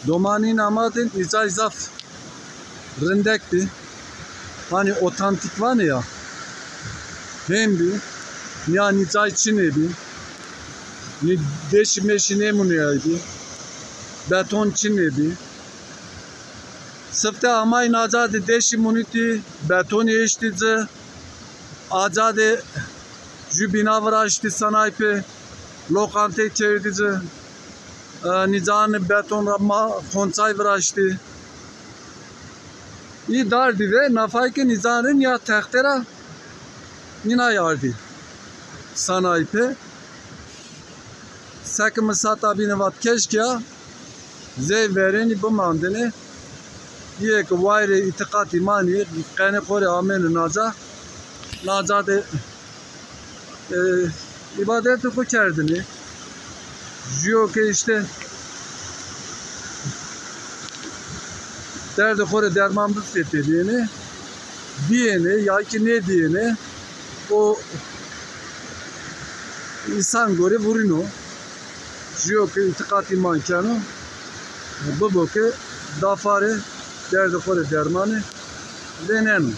Domani namadın izah izaf rındekti. Hani otantik var ya. Hem bir ya nicay çinebi. Ni deş meşine muniyaydı. Beton çinebi. Sıfta amay nazade deşi muniti beton yeştici. Azade jübina varaştı sanaype. Lokante çevirdici. Nizanı beton rapma konçay varaştı. İyi dardı ve nafayke nizanın ya tehtera nina yardı. Sanaype. Sekimi satabine vat keşke ya. Zevvereni bu mandine. Yek vayre itikat imani kene kore amen naza. Naza de ibadeti ku kerdini. Jiyo ki işte derdi kore dermanlık setediğini diyeni ya ki ne diyeni o insan göre vurino. Jiyo ki itikat iman kano bu boke dafare derdi kore dermanı denenu.